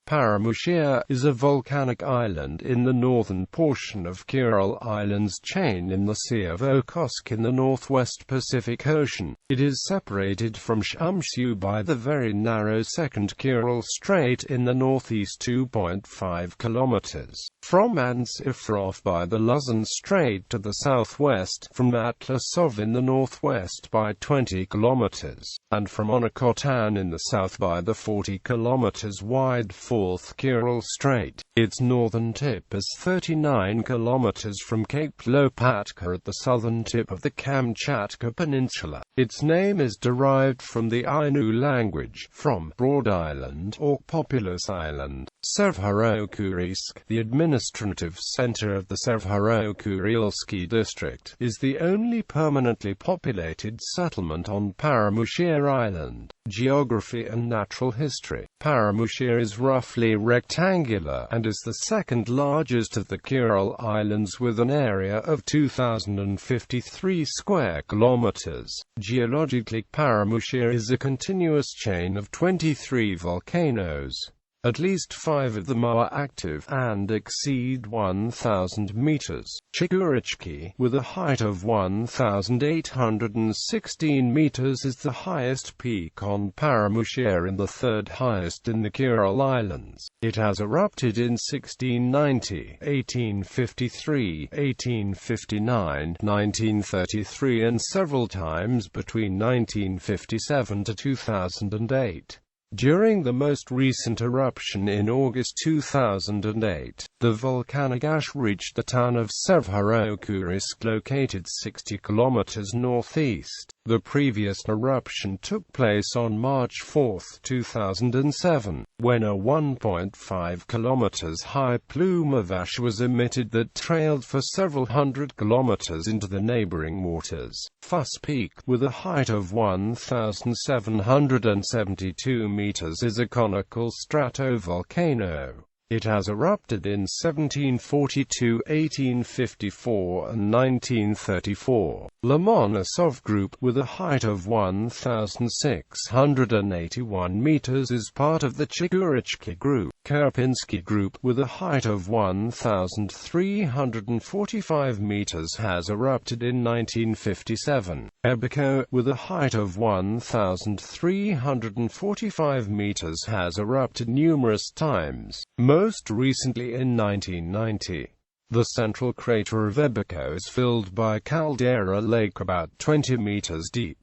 Paramushir is a volcanic island in the northern portion of Kuril Islands chain in the Sea of Okhotsk in the northwest Pacific Ocean. It is separated from Shumshu by the very narrow Second Kuril Strait in the northeast 2.5 kilometers, from Antsiferov by the Luzhin Strait to the southwest, from Atlasov in the northwest by 20 kilometers, and from Onnekotan in the south by the 40 kilometers wide Fourth Kuril Strait. Its northern tip is 39 kilometers from Cape Lopatka at the southern tip of the Kamchatka Peninsula. Its name is derived from the Ainu language, from broad island or populous island. Kuril, the administrative center of the Kurilsky district, is the only permanently populated settlement on Paramushir Island. Geography and natural history. Paramushir is roughly rectangular and is the second largest of the Kuril Islands with an area of 2,053 square kilometers. Geologically, Paramushir is a continuous chain of 23 volcanoes. At least 5 of them are active and exceed 1,000 meters. Chigurachki, with a height of 1,816 meters, is the highest peak on Paramushir and the third highest in the Kuril Islands. It has erupted in 1690, 1853, 1859, 1933 and several times between 1957 to 2008. During the most recent eruption in August 2008, the volcanic ash reached the town of Kuril, located 60 kilometers northeast. The previous eruption took place on March 4, 2007, when a 1.5 kilometers high plume of ash was emitted that trailed for several hundred kilometers into the neighboring waters. Fuss Peak, with a height of 1,772 meters, is a conical stratovolcano. It has erupted in 1742, 1854 and 1934. Lomonosov Group, with a height of 1,681 meters, is part of the Chigurachki Group. Karpinsky Group, with a height of 1,345 meters, has erupted in 1957. Ebeko, with a height of 1,345 meters, has erupted numerous times, most recently in 1990. The central crater of Ebeko is filled by Caldera Lake about 20 meters deep.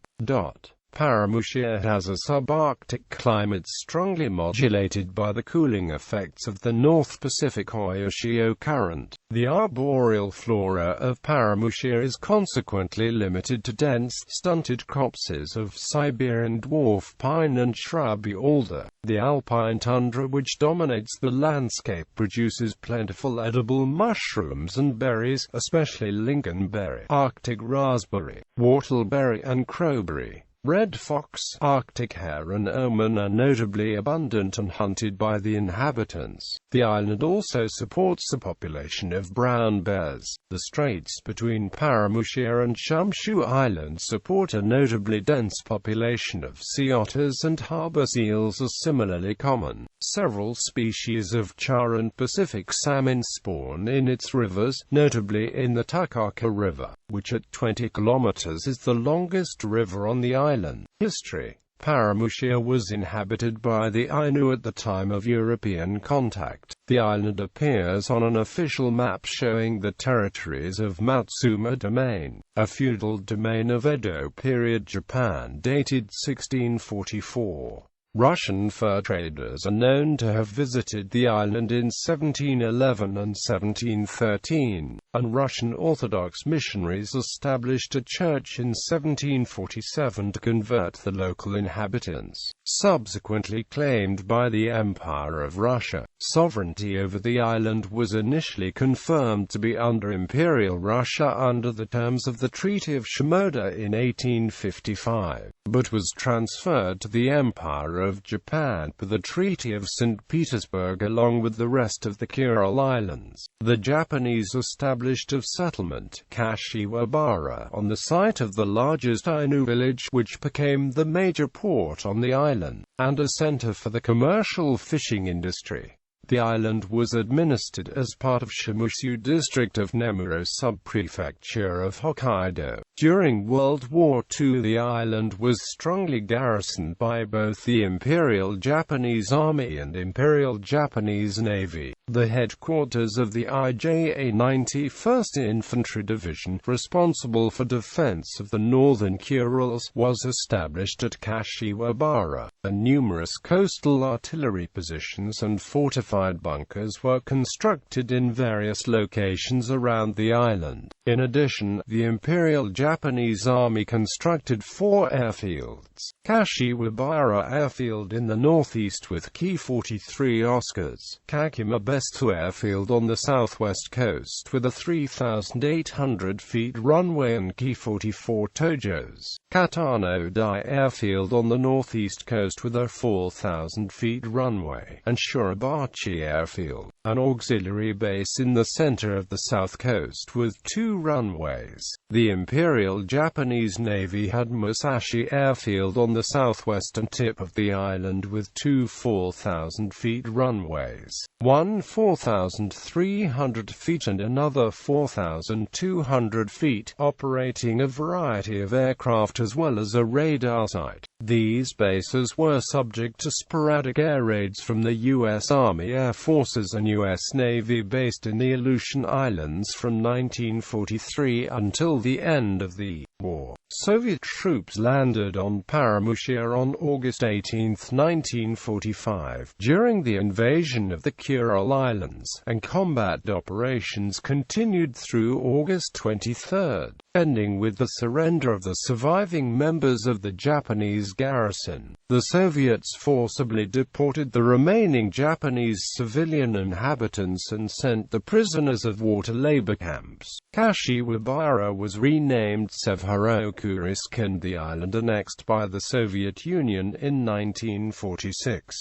Paramushir has a subarctic climate strongly modulated by the cooling effects of the North Pacific Ocean current. The arboreal flora of Paramushir is consequently limited to dense, stunted copses of Siberian dwarf pine and shrubby alder. The alpine tundra which dominates the landscape produces plentiful edible mushrooms and berries, especially lingonberry, Arctic raspberry, whortleberry and crowberry. Red fox, Arctic hare and ermine are notably abundant and hunted by the inhabitants. The island also supports a population of brown bears. The straits between Paramushir and Shumshu Islands support a notably dense population of sea otters, and harbor seals are similarly common. Several species of char and Pacific salmon spawn in its rivers, notably in the Takaka River, which at 20 kilometers is the longest river on the island. History. Paramushir was inhabited by the Ainu at the time of European contact. The island appears on an official map showing the territories of Matsuma Domain, a feudal domain of Edo period Japan dated 1644. Russian fur traders are known to have visited the island in 1711 and 1713, and Russian Orthodox missionaries established a church in 1747 to convert the local inhabitants. Subsequently claimed by the Empire of Russia, sovereignty over the island was initially confirmed to be under Imperial Russia under the terms of the Treaty of Shimoda in 1855, but was transferred to the Empire of Japan per the Treaty of St. Petersburg along with the rest of the Kuril Islands. The Japanese established established of settlement, Kashiwabara, on the site of the largest Ainu village, which became the major port on the island, and a center for the commercial fishing industry. The island was administered as part of Shumshu district of Nemuro subprefecture of Hokkaido. During World War II, the island was strongly garrisoned by both the Imperial Japanese Army and Imperial Japanese Navy. The headquarters of the IJA 91st Infantry Division, responsible for defense of the northern Kurils, was established at Kashiwabara, and numerous coastal artillery positions and fortified bunkers were constructed in various locations around the island. In addition, the Imperial Japanese Army constructed 4 airfields: Kashiwabara Airfield in the northeast with Ki-43 Oscars, Kakimabestu Airfield on the southwest coast with a 3,800 feet runway and Ki-44 Tojos, Katano-Dai Airfield on the northeast coast with a 4,000 feet runway, and Shurabachi Airfield, an auxiliary base in the center of the south coast with 2 runways. The Imperial Japanese Navy had Musashi Airfield on the southwestern tip of the island with 2 4,000 feet runways, one 4,300 feet and another 4,200 feet, operating a variety of aircraft as well as a radar site. These bases were subject to sporadic air raids from the U.S. Army Air Forces and U.S. Navy based in the Aleutian Islands from 1943 until the end of the war. Soviet troops landed on Paramushir on August 18, 1945, during the invasion of the Kuril Islands, and combat operations continued through August 23, ending with the surrender of the surviving members of the Japanese garrison. The Soviets forcibly deported the remaining Japanese civilian inhabitants and sent the prisoners of war to labor camps. Kashiwabara was renamed Severo-Kurisk and the island annexed by the Soviet Union in 1946.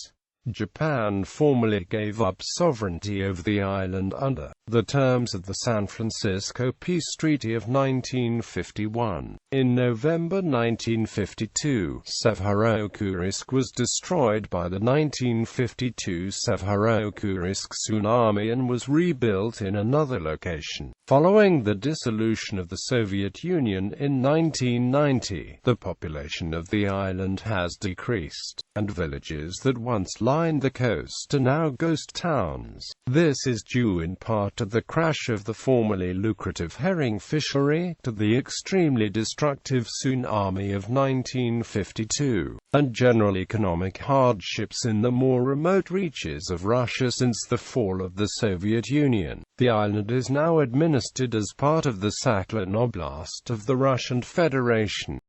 Japan formally gave up sovereignty over the island under the terms of the San Francisco Peace Treaty of 1951. In November 1952, Severo-Kurisk was destroyed by the 1952 Severo-Kurisk tsunami and was rebuilt in another location. Following the dissolution of the Soviet Union in 1990, the population of the island has decreased, and villages that once lined the coast are now ghost towns. This is due in part to the crash of the formerly lucrative herring fishery, to the extremely destructive tsunami of 1952, and general economic hardships in the more remote reaches of Russia since the fall of the Soviet Union. The island is now administered as part of the Sakhalin Oblast of the Russian Federation.